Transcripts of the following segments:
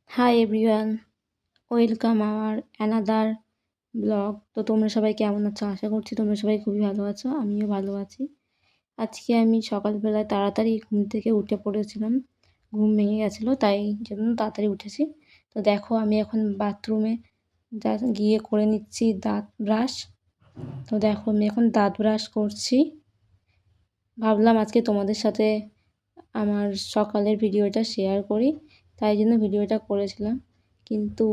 Hi everyone, welcome hour another blog. তো তোমরা সবাই কেমন আছো? আশা করছি তোমরা সবাই খুবই ভালো আছো, আমিও ভালো আছি। আজকে আমি সকালবেলায় তাড়াতাড়ি ঘুম থেকে উঠে পড়েছিলাম, ঘুম ভেঙে গেছিলো তাই জন্য তাড়াতাড়ি উঠেছি। তো দেখো আমি এখন বাথরুমে গিয়ে করে নিচ্ছি দাঁত ব্রাশ। তো দেখো আমি এখন দাঁত ব্রাশ করছি। ভাবলাম আজকে তোমাদের সাথে আমার সকালের ভিডিওটা শেয়ার করি, তাই জন্য ভিডিওটা করেছিলাম। কিন্তু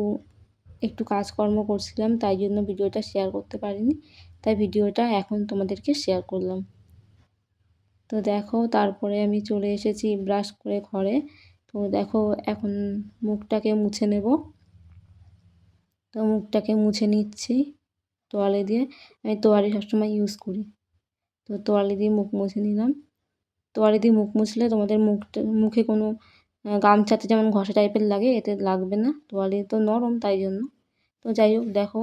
একটু কাজকর্ম করছিলাম তাই জন্য ভিডিওটা শেয়ার করতে পারিনি, তাই ভিডিওটা এখন তোমাদেরকে শেয়ার করলাম। তো দেখো তারপরে আমি চলে এসেছি ব্রাশ করে ঘরে। তো দেখো এখন মুখটাকে মুছে নেব। তো মুখটাকে মুছে নিচ্ছি তোয়ালে দিয়ে। আমি তোয়ালে সবসময় ইউজ করি, তো তোয়ালে দিয়ে মুখ মুছে নিলাম। তোয়ালে দিয়ে মুখ মুছলে তোমাদের মুখে কোনো গামছাতে যেমন ঘষা টাইপের লাগে, এতে লাগবে না, তোয়ালে তো নরম তাই জন্য। তো যাই হোক দেখো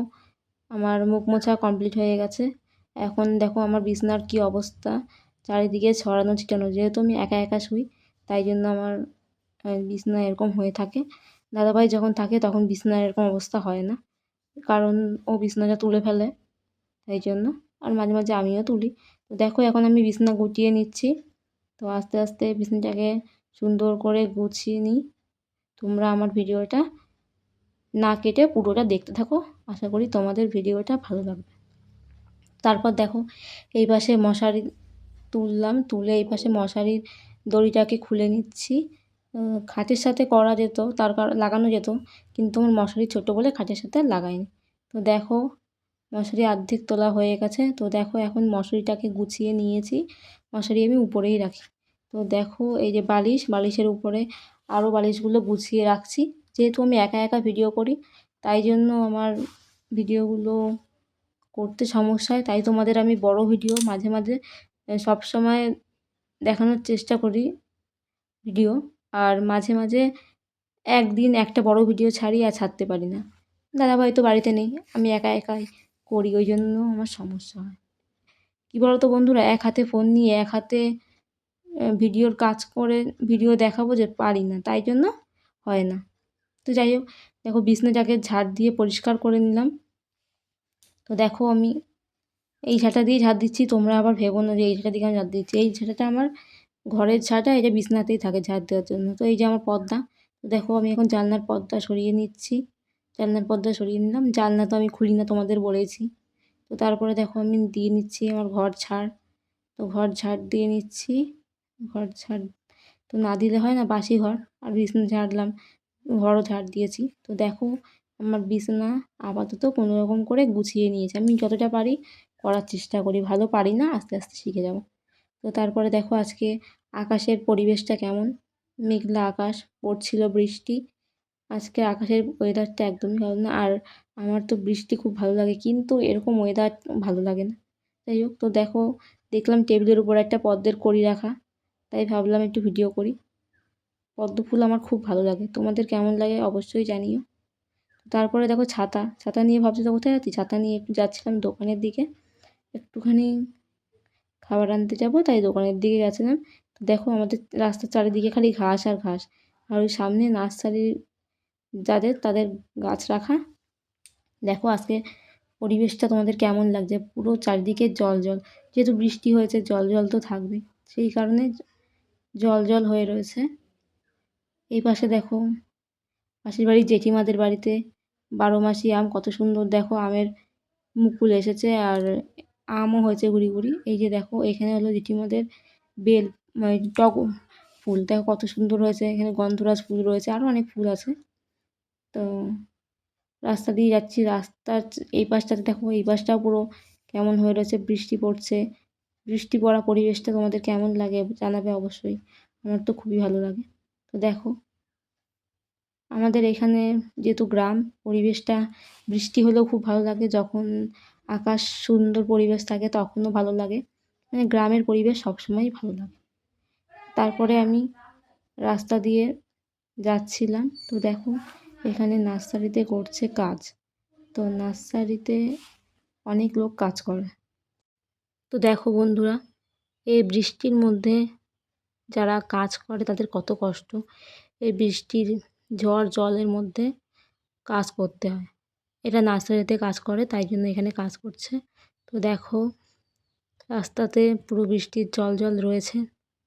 আমার মুখ মোছা কমপ্লিট হয়ে গেছে। এখন দেখো আমার বিছনার কি অবস্থা, চারিদিকে ছড়ানো ছিটানো। যেহেতু আমি একা একা শুই তাই জন্য আমার বিছনা এরকম হয়ে থাকে। দাদাভাই যখন থাকে তখন বিছনার এরকম অবস্থা হয় না, কারণ ও বিছনাটা তুলে ফেলে তাই জন্য। আর মাঝে মাঝে আমিও তুলি। তো দেখো এখন আমি বিছনা গুটিয়ে নিচ্ছি। তো আস্তে আস্তে বিছনাটাকে সুন্দর করে গুছিয়ে নিই। তোমরা আমার ভিডিওটা না কেটে পুরোটা দেখতে থাকো, আশা করি তোমাদের ভিডিওটা ভালো লাগবে। তারপর দেখো এই পাশে মশারি তুললাম, তুলে এই পাশে মশারির দড়িটাকে খুলে নিচ্ছি। খাটের সাথে করা যেত, তার কারণ লাগানো যেত, কিন্তু আমার মশারি ছোটো বলে খাটের সাথে লাগাইনি। তো দেখো মশারি অর্ধেক তোলা হয়ে গেছে। তো দেখো এখন মশারিটাকে গুছিয়ে নিয়েছি, মশারি আমি উপরেই রাখি। তো দেখো এই যে বালিশের উপরে আরও বালিশগুলো গুছিয়ে রাখছি। যেহেতু আমি একা একা ভিডিও করি তাই জন্য আমার ভিডিওগুলো করতে সমস্যা হয়, তাই তোমাদের আমি বড় ভিডিও মাঝে মাঝে সবসময় দেখানোর চেষ্টা করি ভিডিও, আর মাঝে মাঝে একদিন একটা বড় ভিডিও ছাড়ি আর ছাড়তে পারি না। দাদাভাই তো বাড়িতে নেই, আমি একা একাই করি, ওই জন্য আমার সমস্যা হয়। কী বলো তো বন্ধুরা, এক হাতে ফোন নিয়ে এক হাতে ভিডিওর কাজ করে ভিডিও দেখাবো যে পারি না, তাই জন্য হয় না। তো যাই হোক দেখো বিছনাটাকে ঝাড় দিয়ে পরিষ্কার করে নিলাম। তো দেখো আমি এই ঝাঁটা দিয়ে ঝাড় দিচ্ছি, তোমরা আবার ভেবো না যে এই ঝাঁটা দিয়ে আমি ঝাড় দিচ্ছি। এই ঝাঁটাটা আমার ঘরের ঝাঁটা, এটা বিছনাতেই থাকে ঝাড় দেওয়ার জন্য। তো এই যে আমার পর্দা, তো দেখো আমি এখন জানলার পর্দা সরিয়ে নিচ্ছি। জানলার পর্দা সরিয়ে নিলাম, জানলা তো আমি খুলি না তোমাদের বলেছি। তো তারপরে দেখো আমি দিয়ে নিচ্ছি আমার ঘর ঝাড়। তো ঘর ঝাড় দিয়ে নিচ্ছি, ঘর ঝাড় তো না দিলে হয় না, বাসি ঘর। আর বিছনা ঝাড়লাম, ঘরও ঝাড় দিয়েছি। তো দেখো আমার বিছানা আপাতত কোনো রকম করে গুছিয়ে নিয়েছি। আমি যতটা পারি করার চেষ্টা করি, ভালো পারি না, আস্তে আস্তে শিখে যাব। তো তারপরে দেখো আজকে আকাশের পরিবেশটা কেমন, মেঘলা আকাশ, পড়ছিল বৃষ্টি। আজকে আকাশের ওয়েদারটা একদমই ভালো না। আর আমার তো বৃষ্টি খুব ভালো লাগে, কিন্তু এরকম ওয়েদার ভালো লাগে না। যাই হোক তো দেখো দেখলাম টেবিলের উপর একটা পদ্মের কড়ি রাখা, তাই ভাবলাম একটু ভিডিও করি। পদ্ম ফুল আমার খুব ভালো লাগে, তোমাদের কেমন লাগে অবশ্যই জানিও। তারপরে দেখো ছাতা, ছাতা নিয়ে ভাবছি তো কোথায় যাচ্ছি, ছাতা নিয়ে একটু যাচ্ছিলাম দোকানের দিকে, একটুখানি খাবার আনতে যাবো তাই দোকানের দিকে গেছিলাম। তো দেখো আমাদের রাস্তার চারিদিকে খালি ঘাস আর ঘাস, আর ওই সামনে নার্সারির যাদের তাদের গাছ রাখা। দেখো আজকে পরিবেশটা তোমাদের কেমন লাগছে, পুরো চারিদিকে জল জল, যেহেতু বৃষ্টি হয়েছে জল জল তো থাকবে, সেই কারণে জল জল হয়ে রয়েছে। এই পাশে দেখো পাশের বাড়ির জেঠিমাদের বাড়িতে 12 মাসি আম, কত সুন্দর দেখো আমের মুকুল এসেছে, আর আমও হয়েছে গুড়ি গুড়ি। এই যে দেখো এখানে হলো জেঠিমাদের বেল টগর ফুল, দেখো কত সুন্দর হয়েছে, এখানে গন্ধরাজ ফুল রয়েছে, আরও অনেক ফুল আছে। তো রাস্তা দিয়ে যাচ্ছি, রাস্তার এই পাশটাতে দেখো, এই পাশটাও পুরো কেমন হয়ে রয়েছে, বৃষ্টি পড়ছে। বৃষ্টি পড়া পরিবেশটা তোমাদের কেমন লাগে জানাবে অবশ্যই, আমার তো খুবই ভালো লাগে। তো দেখো আমাদের এখানে যেহেতু গ্রাম, পরিবেশটা বৃষ্টি হলেও খুব ভালো লাগে, যখন আকাশ সুন্দর পরিবেশ থাকে তখনও ভালো লাগে, মানে গ্রামের পরিবেশ সবসময়ই ভালো লাগে। তারপরে আমি রাস্তা দিয়ে যাচ্ছিলাম, তো দেখো এখানে নার্সারিতে করছে কাজ। তো নার্সারিতে অনেক লোক কাজ করে। তো দেখো বন্ধুরা, এই বৃষ্টির মধ্যে যারা কাজ করে তাদের কত কষ্ট। এই বৃষ্টির ঝড় জলের মধ্যে কাজ করতে হয়। এটা নার্সারিতে কাজ করে, তাই জন্য এখানে কাজ করছে। তো দেখো রাস্তাতে পুরো বৃষ্টির জল জল রয়েছে।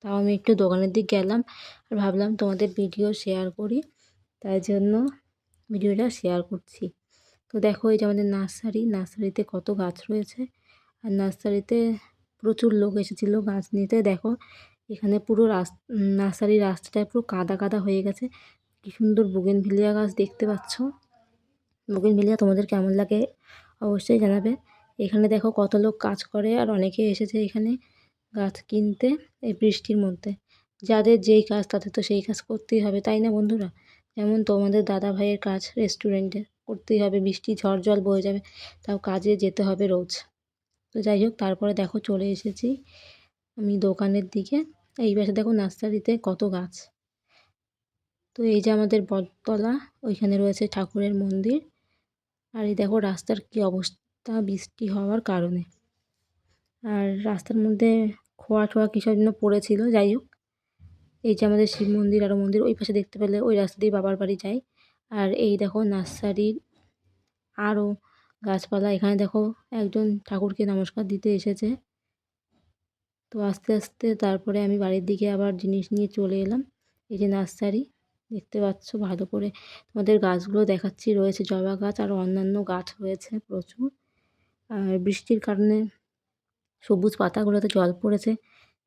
তাও আমি একটু দোকানের দিক গেলাম আর ভাবলাম তোমাদের ভিডিও শেয়ার করি, তাই জন্য ভিডিওটা শেয়ার করছি। তো দেখো এই যে আমাদের নার্সারিতে কত গাছ রয়েছে। আর নার্সারিতে প্রচুর লোক এসেছিলো গাছ নিতে। দেখো এখানে পুরো নার্সারির রাস্তাটায় পুরো কাদা কাদা হয়ে গেছে। কি সুন্দর বুগেনভিলিয়া গাছ দেখতে পাচ্ছ। বুগেনভিলিয়া তোমাদের কেমন লাগে অবশ্যই জানাবে। এখানে দেখো কত লোক কাজ করে আর অনেকে এসেছে এখানে গাছ কিনতে এই বৃষ্টির মধ্যে। যাদের যেই কাজ তাদের তো সেই কাজ করতেই হবে, তাই না বন্ধুরা? যেমন তোমাদের দাদা ভাইয়ের কাজ রেস্টুরেন্টে করতেই হবে, বৃষ্টি ঝড় জল বয়ে যাবে, তাও কাজে যেতে হবে রোজ। তো যাই হোক, তারপরে দেখো চলে এসেছি আমি দোকানের দিকে। এই পাশে দেখো নার্সারিতে কত গাছ। তো এই যে আমাদের বটতলা, ওইখানে রয়েছে ঠাকুরের মন্দির। আর এই দেখো রাস্তার কি অবস্থা বৃষ্টি হওয়ার কারণে। আর রাস্তার মধ্যে খোয়া ঠোয়া কিসব যেন পড়েছিল। যাই হোক, এই যে আমাদের শিব মন্দির আরও মন্দির ওই পাশে দেখতে পেলে, ওই রাস্তা দিয়ে বাবার বাড়ি যাই। আর এই দেখো নার্সারির আরও গাছপালা। এখানে দেখো একজন ঠাকুরকে নমস্কার দিতে এসেছে। তো আস্তে আস্তে তারপরে আমি বাড়ির দিকে আবার জিনিস নিয়ে চলে এলাম। এই যে নার্সারি দেখতে পাচ্ছ ভালো করে, তোমাদের গাছগুলো দেখাচ্ছি। রয়েছে জবা গাছ আর অন্যান্য গাছ রয়েছে প্রচুর। আর বৃষ্টির কারণে সবুজ পাতাগুলোতে জল পড়েছে,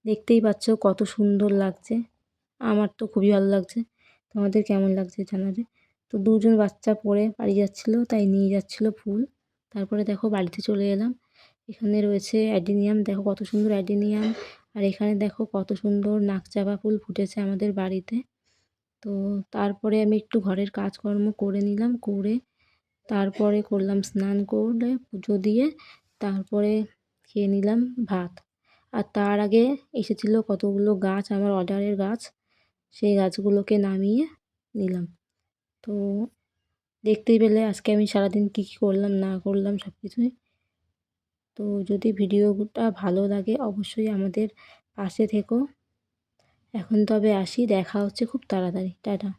দেখতেই পাচ্ছ কত সুন্দর লাগছে। আমার তো খুবই ভালো লাগছে, তোমাদের কেমন লাগছে জানাবে। তো দুজন বাচ্চা পড়ে বাড়ি যাচ্ছিলো, তাই নিয়ে যাচ্ছিলো ফুল। তারপরে দেখো বাড়িতে চলে এলাম। এখানে রয়েছে অ্যাডিনিয়াম, দেখো কত সুন্দর অ্যাডিনিয়াম। আর এখানে দেখো কত সুন্দর নাকচাপা ফুল ফুটেছে আমাদের বাড়িতে। তো তারপরে আমি একটু ঘরের কাজকর্ম করে নিলাম, করে তারপরে করলাম স্নান করে পুজো দিয়ে তারপরে খেয়ে নিলাম ভাত। আর তার আগে এসেছিলো কতগুলো গাছ, আমার অর্ডারের গাছ, সেই গাছগুলোকে নামিয়ে নিলাম। তো দেখতেই পেলে আজকে আমি সারাদিন কী কী করলাম না করলাম সব কিছুই। তো যদি ভিডিওটা ভালো লাগে অবশ্যই আমাদের পাশে থেকো। এখন তবে আসি, দেখা হচ্ছে খুব তাড়াতাড়ি, টাটা।